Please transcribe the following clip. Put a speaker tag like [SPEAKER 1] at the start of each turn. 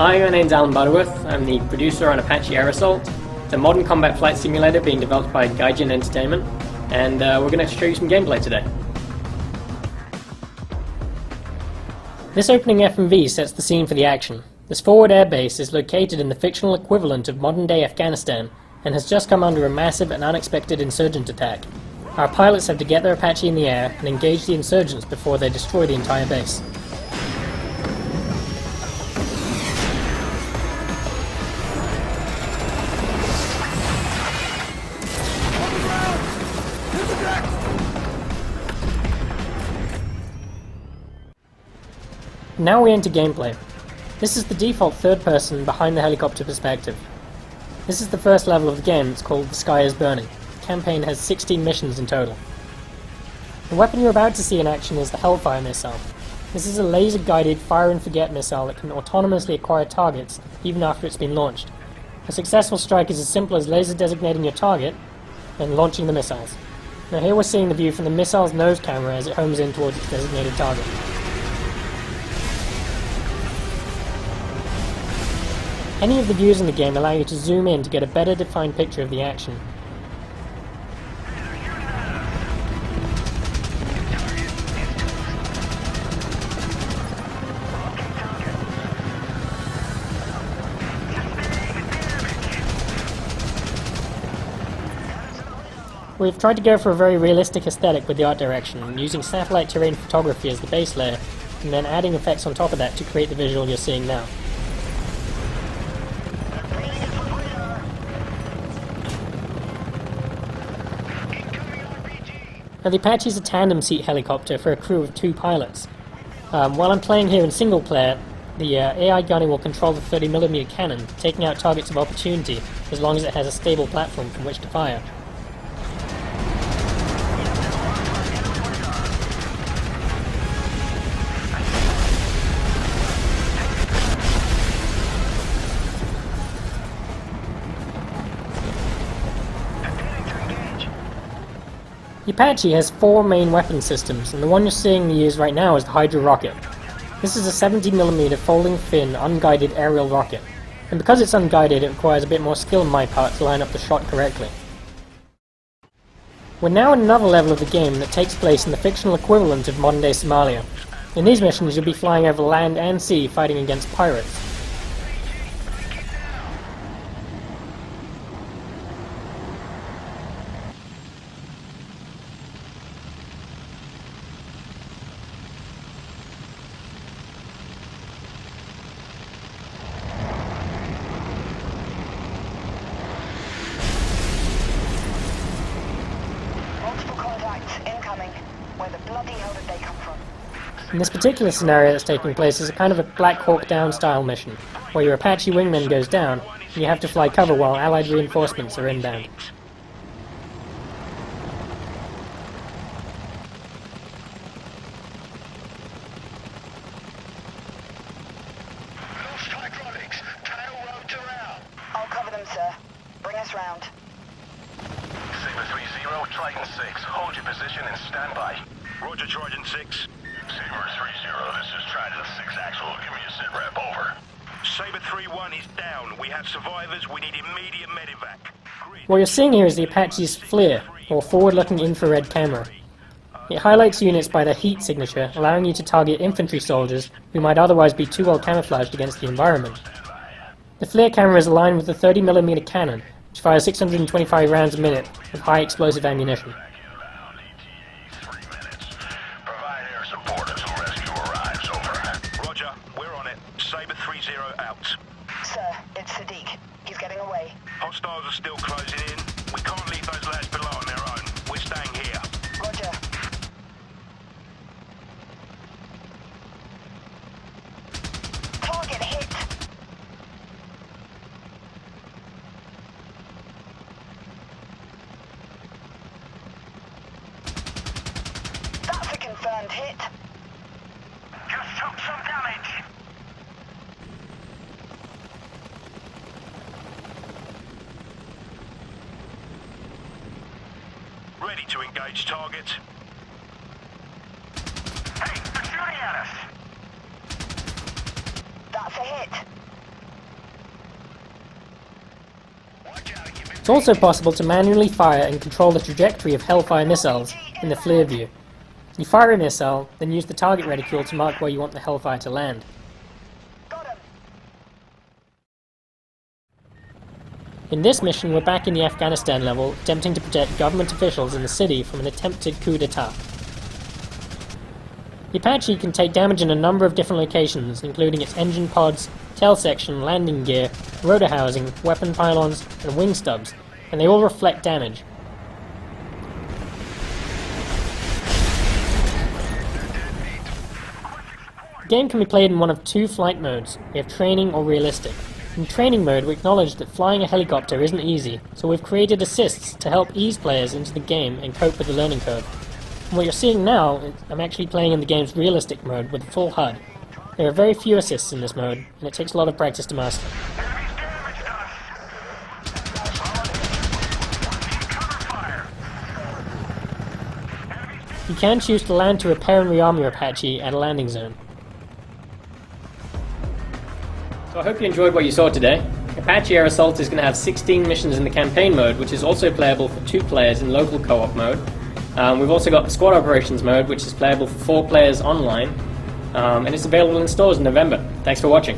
[SPEAKER 1] Hi, my name's Alan Butterworth. I'm the producer on Apache Air Assault. It's a modern combat flight simulator being developed by Gaijin Entertainment, and we're going to show you some gameplay today. This opening FMV sets the scene for the action. This forward airbase is located in the fictional equivalent of modern-day Afghanistan, and has just come under a massive and unexpected insurgent attack. Our pilots have to get their Apache in the air and engage the insurgents before they destroy the entire base. Now we enter gameplay. This is the default third person behind the helicopter perspective. This is the first level of the game. It's called The Sky is Burning. The campaign has 16 missions in total. The weapon you're about to see in action is the Hellfire missile. This is a laser-guided fire-and-forget missile that can autonomously acquire targets even after it's been launched. A successful strike is as simple as laser designating your target and launching the missiles. Now here we're seeing the view from the missile's nose camera as it homes in towards its designated target. Any of the views in the game allow you to zoom in to get a better defined picture of the action. We've tried to go for a very realistic aesthetic with the art direction, using satellite terrain photography as the base layer, and then adding effects on top of that to create the visual you're seeing now. Now the Apache is a tandem seat helicopter for a crew of 2 pilots. While I'm playing here in single player, the AI gunner will control the 30mm cannon, taking out targets of opportunity as long as it has a stable platform from which to fire. The Apache has 4 main weapon systems, and the one you're seeing me use right now is the Hydra rocket. This is a 70mm folding fin unguided aerial rocket, and because it's unguided it requires a bit more skill on my part to line up the shot correctly. We're now in another level of the game that takes place in the fictional equivalent of modern-day Somalia. In these missions you'll be flying over land and sea fighting against pirates. In this particular scenario that's taking place is a kind of a Black Hawk Down style mission, where your Apache wingman goes down, and you have to fly cover while Allied reinforcements are inbound.
[SPEAKER 2] Lost hydraulics, tail roped around. I'll cover them, sir. Bring us round.
[SPEAKER 3] Saber 3-0, Triton 6, hold your position and stand by.
[SPEAKER 4] Roger, Triton 6.
[SPEAKER 3] Saber 3-0, this is Triton 6 Actual, give me a sit rep, over.
[SPEAKER 4] Saber 3-1 is down. We have survivors, we need immediate medevac.
[SPEAKER 1] What you're seeing here is the Apache's FLIR, or forward-looking infrared camera. It highlights units by their heat signature, allowing you to target infantry soldiers who might otherwise be too well camouflaged against the environment. The FLIR camera is aligned with the 30mm cannon, which fires 625 rounds a minute with high explosive ammunition.
[SPEAKER 4] Roger, we're on it. Saber 3-0 out.
[SPEAKER 2] Sir, it's Sadiq. He's getting away.
[SPEAKER 4] Hostiles are still closing in. We can't leave those lads below on their own. We're staying here.
[SPEAKER 2] Roger. Target hit. That's a confirmed hit.
[SPEAKER 4] Just took some damage. Ready to engage target. Hey, they're shooting at us!
[SPEAKER 2] That's a hit.
[SPEAKER 1] It's also possible to manually fire and control the trajectory of Hellfire missiles in the FLIR view. You fire a missile, then use the target reticule to mark where you want the Hellfire to land.
[SPEAKER 2] Got him.
[SPEAKER 1] In this mission, we're back in the Afghanistan level, attempting to protect government officials in the city from an attempted coup d'etat. The Apache can take damage in a number of different locations, including its engine pods, tail section, landing gear, rotor housing, weapon pylons, and wing stubs, and they all reflect damage. The game can be played in one of two flight modes. We have training or realistic. In training mode, we acknowledge that flying a helicopter isn't easy, so we've created assists to help ease players into the game and cope with the learning curve. And what you're seeing now is I'm actually playing in the game's realistic mode with a full HUD. There are very few assists in this mode, and it takes a lot of practice to master. You can choose to land to repair and rearm your Apache at a landing zone. So I hope you enjoyed what you saw today. Apache Air Assault is going to have 16 missions in the campaign mode, which is also playable for 2 players in local co-op mode. We've also got the squad operations mode, which is playable for 4 players online, and it's available in stores in November. Thanks for watching.